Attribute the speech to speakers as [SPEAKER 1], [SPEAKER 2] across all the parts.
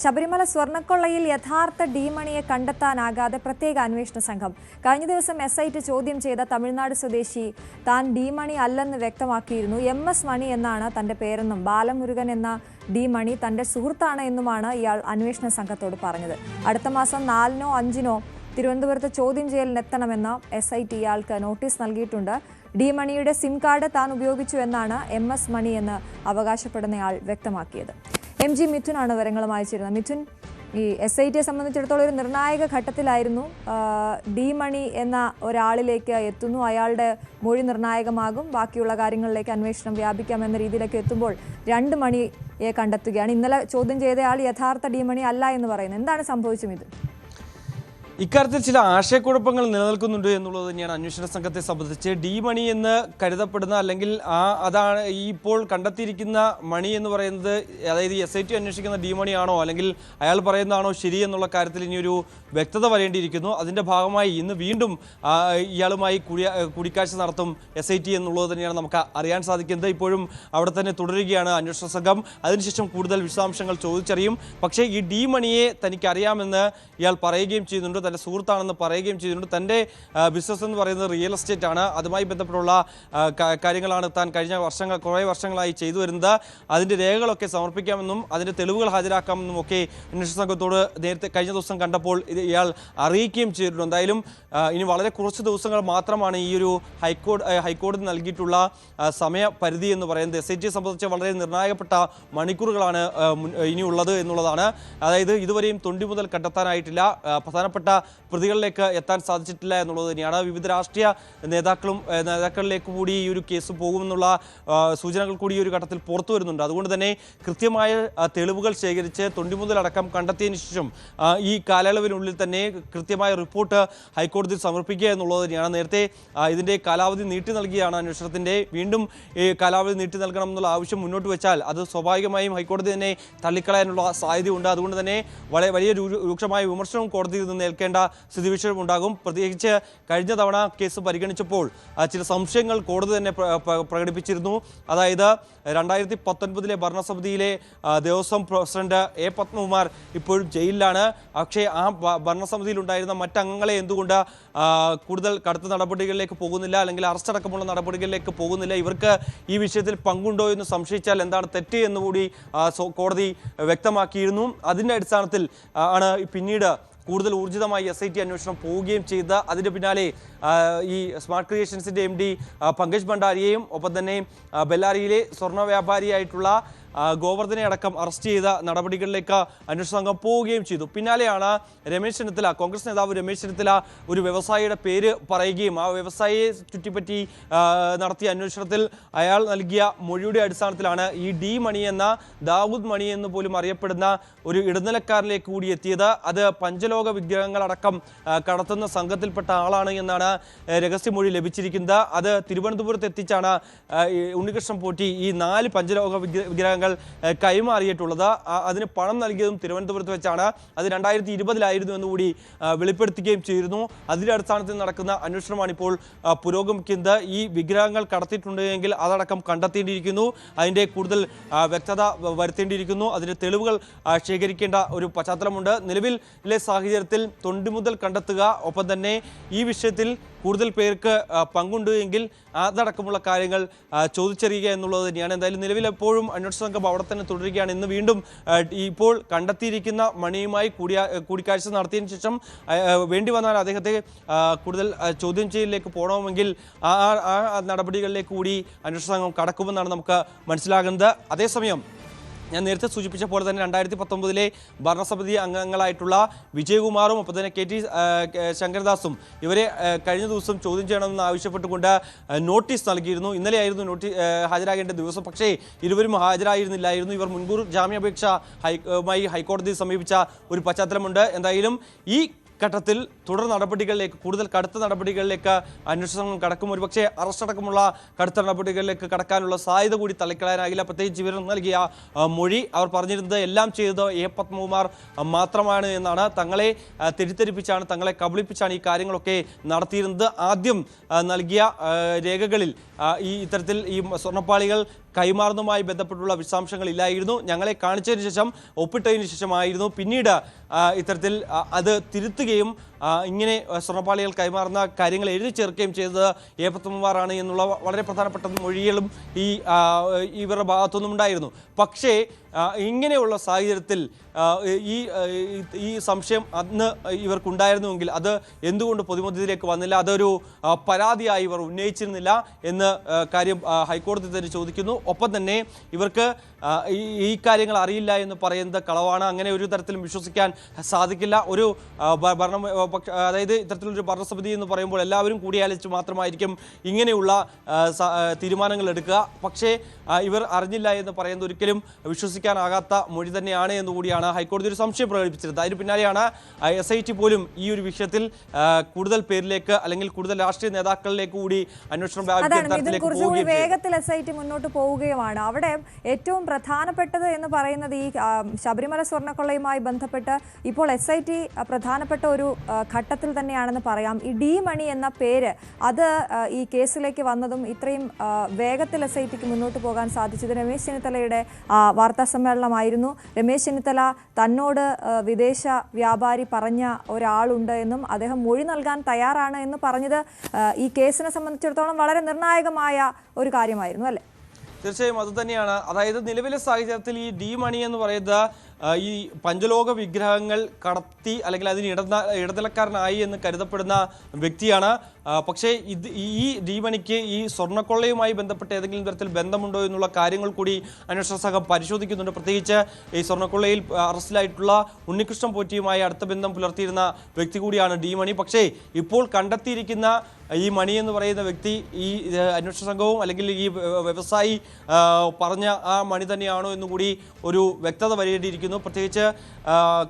[SPEAKER 1] ശബരിമല സ്വർണ്ണക്കൊള്ളയിൽ യഥാർത്ഥ ഡി-മണിയെ കണ്ടെത്താനാകാതെ പ്രത്യേക അന്വേഷണ സംഘം. കഴിഞ്ഞ ദിവസം SIT ചോദ്യം ചെയ്ത തമിഴ്നാട് സ്വദേശി താൻ ഡി-മണി അല്ലെന്ന് വ്യക്തമാക്കിയിരുന്നു. MS മണി എന്നാണ് തന്റെ പേരെന്നും ബാലമുരുകൻ എന്ന ഡി-മണി തന്റെ സുഹൃത്താണ് എന്നുമാണ് ഇയാൾ അന്വേഷണ സംഘത്തോട് പറഞ്ഞത്. അടുത്ത മാസം 4-നോ 5-നോ തിരുവനന്തപുരത്ത് ചോദ്യം ചെയ്യലിനെത്തണമെന്ന് SIT ഇയാൾക്ക് നോട്ടീസ് നൽകിയിട്ടുണ്ട്. ഡി-മണിയുടെ സിം കാർഡ് താൻ ഉപയോഗിച്ചു എന്നാണ് MS മണി എന്ന് അവകാശപ്പെടുന്നയാൾ വ്യക്തമാക്കിയത്. MG മിഥുനാണ് വിവരങ്ങളുമായി ചേരുന്നത്. മിഥുൻ, ഈ SITയെ സംബന്ധിച്ചിടത്തോളം ഒരു നിർണായക ഘട്ടത്തിലായിരുന്നു. ഡി-മണി എന്ന ഒരാളിലേക്ക് എത്തുന്നു, അയാളുടെ മൊഴി നിർണായകമാകും, ബാക്കിയുള്ള കാര്യങ്ങളിലേക്ക് അന്വേഷണം വ്യാപിക്കാമെന്ന രീതിയിലേക്ക് എത്തുമ്പോൾ 2 മണിയെ കണ്ടെത്തുകയാണ്. ഇന്നലെ ചോദ്യം ചെയ്തയാൾ യഥാർത്ഥ ഡി-മണി അല്ല എന്ന് പറയുന്നു. എന്താണ് സംഭവിച്ചത് ഇത്?
[SPEAKER 2] ഇക്കാര്യത്തിൽ ചില ആശയക്കുഴപ്പങ്ങൾ നിലനിൽക്കുന്നുണ്ട് എന്നുള്ളത് തന്നെയാണ് അന്വേഷണ സംഘത്തെ സംബന്ധിച്ച്. ഡി-മണി എന്ന് കരുതപ്പെടുന്ന അല്ലെങ്കിൽ അതാണ് ഈ ഇപ്പോൾ കണ്ടെത്തിയിരിക്കുന്ന മണി എന്ന് പറയുന്നത്, അതായത് SIT അന്വേഷിക്കുന്ന ഡി-മണി ആണോ അല്ലെങ്കിൽ അയാൾ പറയുന്നതാണോ ശരി എന്നുള്ള കാര്യത്തിൽ ഇനിയൊരു വ്യക്തത വരേണ്ടിയിരിക്കുന്നു. അതിൻ്റെ ഭാഗമായി ഇന്ന് വീണ്ടും ഇയാളുമായി കൂടിക്കാഴ്ച നടത്തും SIT എന്നുള്ളത് തന്നെയാണ് നമുക്ക് അറിയാൻ സാധിക്കുന്നത്. ഇപ്പോഴും അവിടെ തന്നെ തുടരുകയാണ് അന്വേഷണ സംഘം. അതിനുശേഷം കൂടുതൽ വിശദാംശങ്ങൾ ചോദിച്ചറിയും. പക്ഷേ ഈ ഡി-മണിയെ തനിക്കറിയാമെന്ന് ഇയാൾ പറയുകയും ചെയ്യുന്നുണ്ട്, തൻ്റെ സുഹൃത്താണെന്ന് പറയുകയും ചെയ്യുന്നുണ്ട്. തൻ്റെ ബിസിനസ് എന്ന് പറയുന്നത് റിയൽ എസ്റ്റേറ്റ് ആണ്. അതുമായി ബന്ധപ്പെട്ടുള്ള കാര്യങ്ങളാണ് താൻ കുറേ വർഷങ്ങളായി ചെയ്തു വരുന്നത്. അതിൻ്റെ രേഖകളൊക്കെ സമർപ്പിക്കാമെന്നും അതിൻ്റെ തെളിവുകൾ ഹാജരാക്കാമെന്നും ഒക്കെ അന്വേഷണ സംഘത്തോട് നേരത്തെ കഴിഞ്ഞ ദിവസം കണ്ടപ്പോൾ ഇയാൾ അറിയിക്കുകയും ചെയ്തിട്ടുണ്ട്. എന്തായാലും ഇനി വളരെ കുറച്ച് ദിവസങ്ങൾ മാത്രമാണ് ഈ ഒരു ഹൈക്കോടതി നൽകിയിട്ടുള്ള സമയപരിധി എന്ന് പറയുന്നത്. SITയെ സംബന്ധിച്ച് വളരെ നിർണായകപ്പെട്ട മണിക്കൂറുകളാണ് ഇനിയുള്ളത് എന്നുള്ളതാണ്. അതായത് ഇതുവരെയും തൊണ്ടി മുതൽ കണ്ടെത്താനായിട്ടില്ല, പ്രധാനപ്പെട്ട പ്രതികളിലേക്ക് എത്താൻ സാധിച്ചിട്ടില്ല എന്നുള്ളത് തന്നെയാണ്. വിവിധ രാഷ്ട്രീയ നേതാക്കളിലേക്ക് കൂടി ഈ ഒരു കേസ് പോകുമെന്നുള്ള സൂചനകൾ കൂടി ഈ ഒരു ഘട്ടത്തിൽ പുറത്തു വരുന്നുണ്ട്. അതുകൊണ്ട് തന്നെ കൃത്യമായ തെളിവുകൾ ശേഖരിച്ച് തൊണ്ടിമുതലടക്കം കണ്ടെത്തിയതിനു ശേഷം ഈ കാലയളവിനുള്ളിൽ തന്നെ കൃത്യമായ റിപ്പോർട്ട് ഹൈക്കോടതിയിൽ സമർപ്പിക്കുക എന്നുള്ളത് തന്നെയാണ്. നേരത്തെ ഇതിൻ്റെ കാലാവധി നീട്ടി നൽകിയാണ് അന്വേഷണത്തിൻ്റെ. വീണ്ടും ഈ കാലാവധി നീട്ടി നൽകണം എന്നുള്ള ആവശ്യം മുന്നോട്ട് വെച്ചാൽ അത് സ്വാഭാവികമായും ഹൈക്കോടതി തന്നെ തള്ളിക്കളയാനുള്ള സാധ്യതയുണ്ട്. അതുകൊണ്ട് തന്നെ വലിയ രൂക്ഷമായ വിമർശനവും കോടതിയിൽ നിന്ന് ഏൽക്കേണ്ട സ്ഥിതിവിശേഷം ഉണ്ടാകും. പ്രത്യേകിച്ച് കഴിഞ്ഞ തവണ കേസ് പരിഗണിച്ചപ്പോൾ ചില സംശയങ്ങൾ കോടതി തന്നെ പ്രകടിപ്പിച്ചിരുന്നു. അതായത് 2019 ഭരണസമിതിയിലെ ദേവസ്വം പ്രസിഡന്റ് A. പത്മകുമാർ ഇപ്പോഴും ജയിലിലാണ്. പക്ഷേ ആ ഭരണസമിതിയിലുണ്ടായിരുന്ന മറ്റംഗങ്ങളെ എന്തുകൊണ്ട് കൂടുതൽ കടുത്ത നടപടികളിലേക്ക് പോകുന്നില്ല, അല്ലെങ്കിൽ അറസ്റ്റ് അടക്കമുള്ള നടപടികളിലേക്ക് പോകുന്നില്ല, ഇവർക്ക് ഈ വിഷയത്തിൽ പങ്കുണ്ടോ എന്ന് സംശയിച്ചാൽ എന്താണ് തെറ്റ് എന്നുകൂടി കോടതി വ്യക്തമാക്കിയിരുന്നു. അതിൻ്റെ അടിസ്ഥാനത്തിൽ ആണ് പിന്നീട് കൂടുതൽ ഊർജിതമായി SIT അന്വേഷണം പോവുകയും ചെയ്ത് അതിൻ്റെ പിന്നാലെ ഈ സ്മാർട്ട് ക്രിയേഷൻസിൻ്റെ MD പങ്കജ് ഭണ്ഡാരിയെയും ഒപ്പം തന്നെ ബെല്ലാരിയിലെ സ്വർണ്ണ വ്യാപാരിയായിട്ടുള്ള ഗോവർദ്ധനെ അടക്കം അറസ്റ്റ് ചെയ്ത നടപടികളിലേക്ക് അന്വേഷണ സംഘം പോവുകയും ചെയ്തു. പിന്നാലെയാണ് രമേശ് ചെന്നിത്തല, കോൺഗ്രസ് നേതാവ് രമേശ് ചെന്നിത്തല ഒരു വ്യവസായിയുടെ പേര് പറയുകയും ആ വ്യവസായിയെ ചുറ്റിപ്പറ്റി നടത്തിയ അന്വേഷണത്തിൽ അയാൾ നൽകിയ മൊഴിയുടെ അടിസ്ഥാനത്തിലാണ് ഈ ഡി-മണി എന്ന ദാവൂദ് മണി എന്ന് പോലും അറിയപ്പെടുന്ന ഒരു ഇടനിലക്കാരനിലേക്ക് കൂടി എത്തിയത്. അത് പഞ്ചലോക വിഗ്രഹങ്ങളടക്കം കടത്തുന്ന സംഘത്തിൽപ്പെട്ട ആളാണ് എന്നാണ് രഹസ്യമൊഴി ലഭിച്ചിരിക്കുന്നത്. അത് തിരുവനന്തപുരത്ത് എത്തിച്ചാണ് ഉണ്ണികൃഷ്ണൻ പോറ്റി ഈ 4 പഞ്ചലോക വിഗ്രഹങ്ങൾ കൈമാറിയിട്ടുള്ളത്. അതിന് പണം നൽകിയതും തിരുവനന്തപുരത്ത് വെച്ചാണ്. അത് 2020 എന്നുകൂടി വെളിപ്പെടുത്തുകയും ചെയ്തിരുന്നു. അതിൻ്റെ അടിസ്ഥാനത്തിൽ നടക്കുന്ന അന്വേഷണമാണ് ഇപ്പോൾ പുരോഗമിക്കുന്നത്. ഈ വിഗ്രഹങ്ങൾ കടത്തിയിട്ടുണ്ടെങ്കിൽ അതടക്കം കണ്ടെത്തേണ്ടിയിരിക്കുന്നു, അതിൻ്റെ കൂടുതൽ വ്യക്തത വരുത്തേണ്ടിയിരിക്കുന്നു, അതിൻ്റെ തെളിവുകൾ ശേഖരിക്കേണ്ട ഒരു പശ്ചാത്തലമുണ്ട്. നിലവിലെ സാഹചര്യത്തിൽ തൊണ്ടി മുതൽ കണ്ടെത്തുക, ഒപ്പം തന്നെ ഈ വിഷയത്തിൽ കൂടുതൽ പേർക്ക് പങ്കുണ്ട് എങ്കിൽ അതടക്കമുള്ള കാര്യങ്ങൾ ചോദിച്ചറിയുക എന്നുള്ളത് തന്നെയാണ്. എന്തായാലും നിലവിൽ എപ്പോഴും അന്വേഷണ സംഘം അവിടെ തന്നെ തുടരുകയാണ്. ഇന്ന് വീണ്ടും ഇപ്പോൾ കണ്ടെത്തിയിരിക്കുന്ന മണിയുമായി കൂടിക്കാഴ്ച നടത്തിയതിനു ശേഷം വേണ്ടി വന്നാൽ അദ്ദേഹത്തെ കൂടുതൽ ചോദ്യം ചെയ്യലിലേക്ക് പോകണമെങ്കിൽ ആ നടപടികളിലേക്ക് കൂടി അന്വേഷണ സംഘം കടക്കുമെന്നാണ് നമുക്ക് മനസ്സിലാകുന്നത്. അതേസമയം ഞാൻ നേരത്തെ സൂചിപ്പിച്ച പോലെ തന്നെ 2019 ഭരണസമിതി അംഗങ്ങളായിട്ടുള്ള വിജയകുമാറും ഒപ്പം തന്നെ KT ശങ്കരദാസും ഇവരെ കഴിഞ്ഞ ദിവസം ചോദ്യം ചെയ്യണമെന്ന് ആവശ്യപ്പെട്ടുകൊണ്ട് നോട്ടീസ് നൽകിയിരുന്നു. ഇന്നലെയായിരുന്നു ഹാജരാകേണ്ട ദിവസം. പക്ഷേ ഇരുവരും ഹാജരായിരുന്നില്ലായിരുന്നു. ഇവർ മുൻകൂർ ജാമ്യാപേക്ഷ ഹൈക്കോടതിയെ സമീപിച്ച ഒരു പശ്ചാത്തലമുണ്ട്. എന്തായാലും ഈ ഘട്ടത്തിൽ തുടർ നടപടികളിലേക്ക്, കൂടുതൽ കടുത്ത നടപടികളിലേക്ക് അന്വേഷണ സംഘം കടക്കും. ഒരുപക്ഷെ അറസ്റ്റ് അടക്കമുള്ള കടുത്ത നടപടികളിലേക്ക് കടക്കാനുള്ള സാധ്യത കൂടി തള്ളിക്കളയാനാകില്ല. പ്രത്യേകിച്ച് ഇവർ നൽകിയ മൊഴി, അവർ പറഞ്ഞിരുന്നത് എല്ലാം ചെയ്തത് A. പത്മകുമാർ മാത്രമാണ് എന്നാണ്. തങ്ങളെ തെറ്റിദ്ധരിപ്പിച്ചാണ്, തങ്ങളെ കബളിപ്പിച്ചാണ് ഈ കാര്യങ്ങളൊക്കെ നടത്തിയിരുന്നത്. ആദ്യം നൽകിയ രേഖകളിൽ ഈ ഇത്തരത്തിൽ ഈ സ്വർണ്ണപ്പാളികൾ കൈമാറുന്നതുമായി ബന്ധപ്പെട്ടുള്ള വിശദാംശങ്ങൾ ഇല്ലായിരുന്നു. ഞങ്ങളെ കാണിച്ചതിന് ശേഷം ഒപ്പിട്ടതിന് ശേഷമായിരുന്നു പിന്നീട് ഇത്തരത്തിൽ അത് തിരുത്തുകയും ഇങ്ങനെ സ്വർണ്ണപ്പാളികൾ കൈമാറുന്ന കാര്യങ്ങൾ എഴുതി ചേർക്കുകയും ചെയ്തത് ഏപ്പത്തമ്മമാരാണ് എന്നുള്ള വളരെ പ്രധാനപ്പെട്ട മൊഴികളും ഇവരുടെ ഭാഗത്തുനിന്നും ഉണ്ടായിരുന്നു. പക്ഷേ ഇങ്ങനെയുള്ള സാഹചര്യത്തിൽ ഈ സംശയം അന്ന് ഇവർക്കുണ്ടായിരുന്നുവെങ്കിൽ അത് എന്തുകൊണ്ട് പൊതുമധ്യത്തിലേക്ക് വന്നില്ല, അതൊരു പരാതിയായി ഇവർ ഉന്നയിച്ചിരുന്നില്ല എന്ന് കാര്യം ഹൈക്കോടതി തന്നെ ചോദിക്കുന്നു. ഒപ്പം തന്നെ ഇവർക്ക് ഈ കാര്യങ്ങൾ അറിയില്ല എന്ന് പറയുന്നത് കളവാണ്. അങ്ങനെ ഒരു തരത്തിലും വിശ്വസിക്കാൻ സാധിക്കില്ല. ഒരു അതായത് ഇത്തരത്തിലൊരു ഭരണസമിതി എന്ന് പറയുമ്പോൾ എല്ലാവരും കൂടിയാലോചിച്ച് മാത്രമായിരിക്കും ഇങ്ങനെയുള്ള തീരുമാനങ്ങൾ എടുക്കുക. പക്ഷേ ഇവർ അറിഞ്ഞില്ല എന്ന് പറയുന്നത് ഒരിക്കലും വിശ്വസിക്കാനാകാത്ത മൊഴി തന്നെയാണ് എന്നുകൂടിയാണ് ഹൈക്കോടതി ഒരു സംശയം പ്രകടിപ്പിച്ചിരുന്നത്. അതിന് പിന്നാലെയാണ് SIT പോലും ഈ ഒരു വിഷയത്തിൽ കൂടുതൽ പേരിലേക്ക് അല്ലെങ്കിൽ കൂടുതൽ രാഷ്ട്രീയ നേതാക്കളിലേക്ക് കൂടി അന്വേഷണം
[SPEAKER 1] വേഗത്തിൽ SIT മുന്നോട്ട് പോവുകയുമാണ്. അവിടെ ഏറ്റവും പ്രധാനപ്പെട്ടത് എന്ന് പറയുന്നത് ഈ ശബരിമല സ്വർണ്ണക്കൊള്ളയുമായി ബന്ധപ്പെട്ട് ഇപ്പോൾ SIT പ്രധാനപ്പെട്ട ഒരു ഘട്ടത്തിൽ തന്നെയാണെന്ന് പറയാം. ഈ ഡി മണി എന്ന പേര് അത് ഈ കേസിലേക്ക് വന്നതും ഇത്രയും വേഗത്തിൽ SITക്ക് മുന്നോട്ട് പോകാൻ സാധിച്ചത് രമേശ് ചെന്നിത്തലയുടെ വാർത്താ സമ്മേളനമായിരുന്നു. രമേശ് ചെന്നിത്തല തന്നോട് വിദേശ വ്യാപാരി പറഞ്ഞ ഒരാളുണ്ട് എന്നും അദ്ദേഹം മൊഴി നൽകാൻ തയ്യാറാണ് എന്ന് പറഞ്ഞത് ഈ കേസിനെ സംബന്ധിച്ചിടത്തോളം വളരെ നിർണായകമായ ഒരു കാര്യമായിരുന്നു അല്ലേ?
[SPEAKER 2] തീർച്ചയായും അതുതന്നെയാണ്. അതായത് നിലവിലെ സാഹചര്യത്തിൽ ഈ ഡി മണി എന്ന് പറയുന്നത് ഈ പഞ്ചലോക വിഗ്രഹങ്ങൾ കടത്തി അല്ലെങ്കിൽ അതിന് ഇടനിലക്കാരനായി എന്ന് കരുതപ്പെടുന്ന വ്യക്തിയാണ്. പക്ഷേ ഈ ഡി മണിക്ക് ഈ സ്വർണ്ണക്കൊള്ളയുമായി ബന്ധപ്പെട്ട് ഏതെങ്കിലും തരത്തിൽ ബന്ധമുണ്ടോ എന്നുള്ള കാര്യങ്ങൾ കൂടി അന്വേഷണ സംഘം പരിശോധിക്കുന്നുണ്ട്. പ്രത്യേകിച്ച് ഈ സ്വർണ്ണക്കൊള്ളയിൽ അറസ്റ്റിലായിട്ടുള്ള ഉണ്ണികൃഷ്ണൻ പോറ്റിയുമായി അടുത്ത ബന്ധം പുലർത്തിയിരുന്ന വ്യക്തി കൂടിയാണ് ഡി മണി. പക്ഷേ ഇപ്പോൾ കണ്ടെത്തിയിരിക്കുന്ന ഈ മണി എന്ന് പറയുന്ന വ്യക്തി ഈ അന്വേഷണ സംഘവും അല്ലെങ്കിൽ ഈ വ്യവസായി പറഞ്ഞ ആ മണി തന്നെയാണോ എന്നുകൂടി ഒരു വ്യക്തത വരേണ്ടിയിരിക്കുന്നു. പ്രത്യേകിച്ച്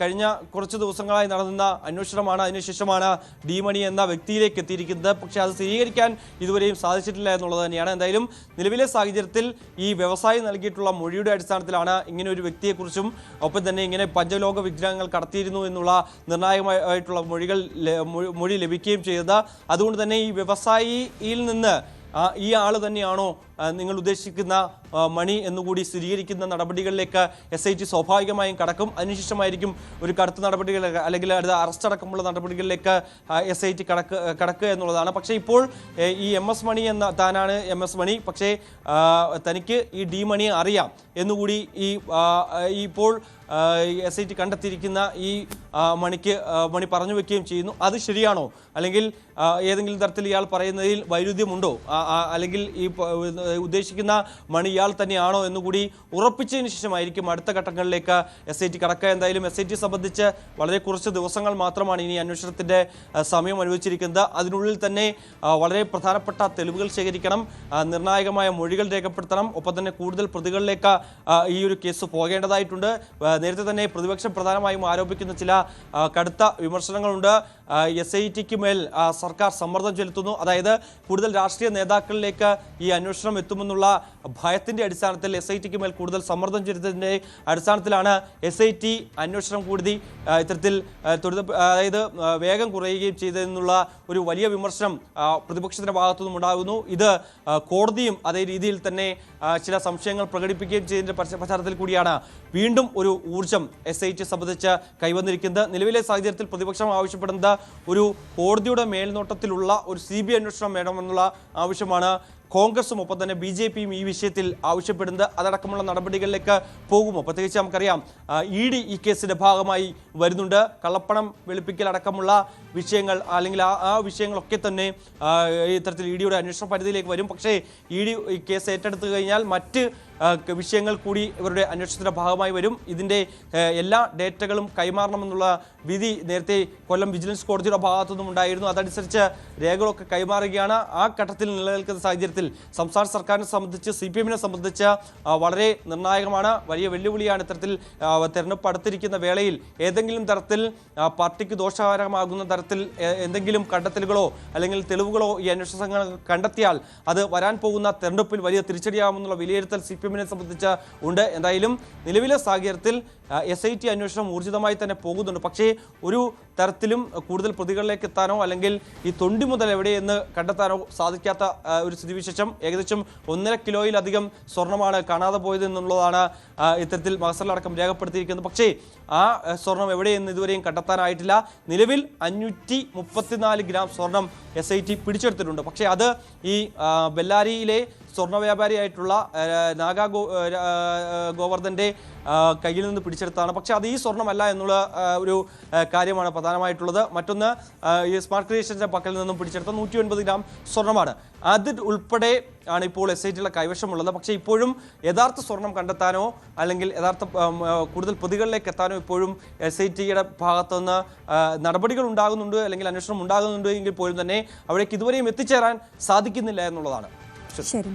[SPEAKER 2] കഴിഞ്ഞ കുറച്ച് ദിവസങ്ങളായി നടന്ന അന്വേഷണമാണ്. അതിനുശേഷമാണ് ഡി മണി എന്ന വ്യക്തിയിലേക്ക് എത്തിയിരിക്കുന്നത്. പക്ഷേ അത് സ്ഥിരീകരിക്കാൻ ഇതുവരെയും സാധിച്ചിട്ടില്ല എന്നുള്ളത് തന്നെയാണ്. എന്തായാലും നിലവിലെ സാഹചര്യത്തിൽ ഈ വ്യവസായി നൽകിയിട്ടുള്ള മൊഴിയുടെ അടിസ്ഥാനത്തിലാണ് ഇങ്ങനെ ഒരു വ്യക്തിയെക്കുറിച്ചും ഒപ്പം തന്നെ ഇങ്ങനെ പഞ്ചലോക വിഗ്രഹങ്ങൾ കടത്തിയിരുന്നു എന്നുള്ള നിർണായകമായിട്ടുള്ള മൊഴി ലഭിക്കുകയും ചെയ്തത്. അതുകൊണ്ട് തന്നെ ഈ വ്യവസായിയിൽ നിന്ന് ഈ ആള് തന്നെയാണോ നിങ്ങൾ ഉദ്ദേശിക്കുന്ന മണി എന്നുകൂടി സ്ഥിരീകരിക്കുന്ന നടപടികളിലേക്ക് SIT സ്വാഭാവികമായും കടക്കും. അതിനുശേഷമായിരിക്കും ഒരു കടുത്ത നടപടികൾ അല്ലെങ്കിൽ അറസ്റ്റ് അടക്കമുള്ള നടപടികളിലേക്ക് SIT കടക്കുക എന്നുള്ളതാണ്. പക്ഷേ ഇപ്പോൾ ഈ MS മണി താനാണ് MS മണി, പക്ഷേ തനിക്ക് ഈ ഡി മണിയെ അറിയാം എന്നുകൂടി ഇപ്പോൾ SIT കണ്ടെത്തിയിരിക്കുന്ന ഈ മണി പറഞ്ഞു വെക്കുകയും ചെയ്യുന്നു. അത് ശരിയാണോ, അല്ലെങ്കിൽ ഏതെങ്കിലും തരത്തിൽ ഇയാൾ പറയുന്നതിൽ വൈരുദ്ധ്യമുണ്ടോ, അല്ലെങ്കിൽ ഈ ഉദ്ദേശിക്കുന്ന മണി ഇയാൾ തന്നെയാണോ എന്നുകൂടി ഉറപ്പിച്ചതിന് ശേഷമായിരിക്കും അടുത്ത ഘട്ടങ്ങളിലേക്ക് SIT കടക്കുക. എന്തായാലും SIT സംബന്ധിച്ച് വളരെ കുറച്ച് ദിവസങ്ങൾ മാത്രമാണ് ഇനി അന്വേഷണത്തിൻ്റെ സമയം അനുവദിച്ചിരിക്കുന്നത്. അതിനുള്ളിൽ തന്നെ വളരെ പ്രധാനപ്പെട്ട തെളിവുകൾ ശേഖരിക്കണം, നിർണായകമായ മൊഴികൾ രേഖപ്പെടുത്തണം, ഒപ്പം തന്നെ കൂടുതൽ പ്രതികളിലേക്ക് ഈ ഒരു കേസ് പോകേണ്ടതായിട്ടുണ്ട്. നേരത്തെ തന്നെ പ്രതിപക്ഷം പ്രധാനമായും ആരോപിക്കുന്ന ചില കടുത്ത വിമർശനങ്ങളുണ്ട്. SITക്ക് മേൽ സർക്കാർ സമ്മർദ്ദം ചെലുത്തുന്നു. അതായത് കൂടുതൽ രാഷ്ട്രീയ നേതാക്കളിലേക്ക് ഈ അന്വേഷണം എത്തുമെന്നുള്ള ഭയത്തിൻ്റെ അടിസ്ഥാനത്തിൽ SITക്ക് മേൽ കൂടുതൽ സമ്മർദ്ദം ചെലുത്തുന്നതിൻ്റെ അടിസ്ഥാനത്തിലാണ് SIT അന്വേഷണം കൂടി ഇത്തരത്തിൽ അതായത് വേഗം കുറയുകയും ചെയ്തതെന്നുള്ള ഒരു വലിയ വിമർശനം പ്രതിപക്ഷത്തിൻ്റെ ഭാഗത്തുനിന്നും ഉണ്ടാകുന്നു. ഇത് കോടതിയും അതേ രീതിയിൽ തന്നെ ചില സംശയങ്ങൾ പ്രകടിപ്പിക്കുകയും ചെയ്തതിൻ്റെ പശ്ചാത്തലത്തിൽ കൂടിയാണ് വീണ്ടും ഒരു ഊർജം SIT സംബന്ധിച്ച് കൈവന്നിരിക്കുന്നത്. നിലവിലെ സാഹചര്യത്തിൽ പ്രതിപക്ഷം ആവശ്യപ്പെടുന്നത് ഒരു കോടതിയുടെ മേൽനോട്ടത്തിലുള്ള ഒരു CBI അന്വേഷണം വേണമെന്നുള്ള ആവശ്യമാണ് കോൺഗ്രസും ഒപ്പം തന്നെ BJPയും ഈ വിഷയത്തിൽ ആവശ്യപ്പെടുന്നത്. അതടക്കമുള്ള നടപടികളിലേക്ക് പോകുമോ? പ്രത്യേകിച്ച് നമുക്കറിയാം ED ഈ കേസിൻ്റെ ഭാഗമായി വരുന്നുണ്ട്. കള്ളപ്പണം വെളുപ്പിക്കൽ അടക്കമുള്ള വിഷയങ്ങൾ അല്ലെങ്കിൽ ആ വിഷയങ്ങളൊക്കെ തന്നെ ഇത്തരത്തിൽ EDയുടെ അന്വേഷണ പരിധിയിലേക്ക് വരും. പക്ഷേ ED ഈ കേസ് ഏറ്റെടുത്തു കഴിഞ്ഞാൽ മറ്റ് വിഷയങ്ങൾ കൂടി ഇവരുടെ അന്വേഷണത്തിൻ്റെ ഭാഗമായി വരും. ഇതിൻ്റെ എല്ലാ ഡേറ്റകളും കൈമാറണമെന്നുള്ള വിധി നേരത്തെ കൊല്ലം വിജിലൻസ് കോടതിയുടെ ഭാഗത്തുനിന്നും ഉണ്ടായിരുന്നു. അതനുസരിച്ച് രേഖകളൊക്കെ കൈമാറുകയാണ്. ആ ഘട്ടത്തിൽ നിലനിൽക്കുന്ന സാഹചര്യത്തിൽ സംസ്ഥാന സർക്കാരിനെ സംബന്ധിച്ച് CPMനെ സംബന്ധിച്ച് വളരെ നിർണായകമാണ്, വലിയ വെല്ലുവിളിയാണ്. ഇത്തരത്തിൽ തെരഞ്ഞെടുപ്പ് അടുത്തിരിക്കുന്ന വേളയിൽ ഏതെങ്കിലും തരത്തിൽ പാർട്ടിക്ക് ദോഷകരമാകുന്ന തരത്തിൽ എന്തെങ്കിലും കണ്ടെത്തലുകളോ അല്ലെങ്കിൽ തെളിവുകളോ ഈ അന്വേഷണ സംഘങ്ങൾ കണ്ടെത്തിയാൽ അത് വരാൻ പോകുന്ന തെരഞ്ഞെടുപ്പിൽ വലിയ തിരിച്ചടിയാകുമെന്നുള്ള വിലയിരുത്തൽ CPM CPM-നെ സംബന്ധിച്ച് ഉണ്ട്. എന്തായാലും നിലവിലെ സാഹചര്യത്തിൽ SIT അന്വേഷണം ഊർജിതമായി തന്നെ പോകുന്നുണ്ട്. പക്ഷേ ഒരു തരത്തിലും കൂടുതൽ പ്രതികളിലേക്ക് എത്താനോ അല്ലെങ്കിൽ ഈ തൊണ്ടി മുതൽ എവിടെയെന്ന് കണ്ടെത്താനോ സാധിക്കാത്ത ഒരു സ്ഥിതിവിശേഷം. ഏകദേശം 1.5 കിലോയിലധികം സ്വർണ്ണമാണ് കാണാതെ പോയത് എന്നുള്ളതാണ് ഇത്തരത്തിൽ മഹസറിലടക്കം രേഖപ്പെടുത്തിയിരിക്കുന്നത്. പക്ഷേ ആ സ്വർണം എവിടെയെന്ന് ഇതുവരെയും കണ്ടെത്താനായിട്ടില്ല. നിലവിൽ 534 ഗ്രാം സ്വർണം SIT പിടിച്ചെടുത്തിട്ടുണ്ട്. പക്ഷേ അത് ഈ ബെല്ലാരിയിലെ സ്വർണ്ണ വ്യാപാരിയായിട്ടുള്ള ഗോവർദ്ധൻ്റെ കയ്യിൽ നിന്ന് പിടിച്ചെടുത്താണ്. പക്ഷേ അത് ഈ സ്വർണ്ണമല്ല എന്നുള്ള ഒരു കാര്യമാണ് പ്രധാനമായിട്ടുള്ളത്. മറ്റൊന്ന് ഈ സ്മാർട്ട് ക്രിയേഷൻ്റെ പക്കൽ നിന്നും പിടിച്ചെടുത്ത 109 ഗ്രാം സ്വർണ്ണമാണ്. അത് ഉൾപ്പെടെ ആണ് ഇപ്പോൾ SITയുടെ കൈവശമുള്ളത്. പക്ഷേ ഇപ്പോഴും യഥാർത്ഥ സ്വർണം കണ്ടെത്താനോ അല്ലെങ്കിൽ യഥാർത്ഥ കൂടുതൽ പ്രതികളിലേക്ക് എത്താനോ ഇപ്പോഴും SITയുടെ ഭാഗത്തുനിന്ന് നടപടികൾ ഉണ്ടാകുന്നുണ്ട് അല്ലെങ്കിൽ അന്വേഷണം ഉണ്ടാകുന്നുണ്ട് എങ്കിൽ പോലും തന്നെ അവിടേക്ക് ഇതുവരെയും എത്തിച്ചേരാൻ സാധിക്കുന്നില്ല എന്നുള്ളതാണ്.
[SPEAKER 1] ശരി.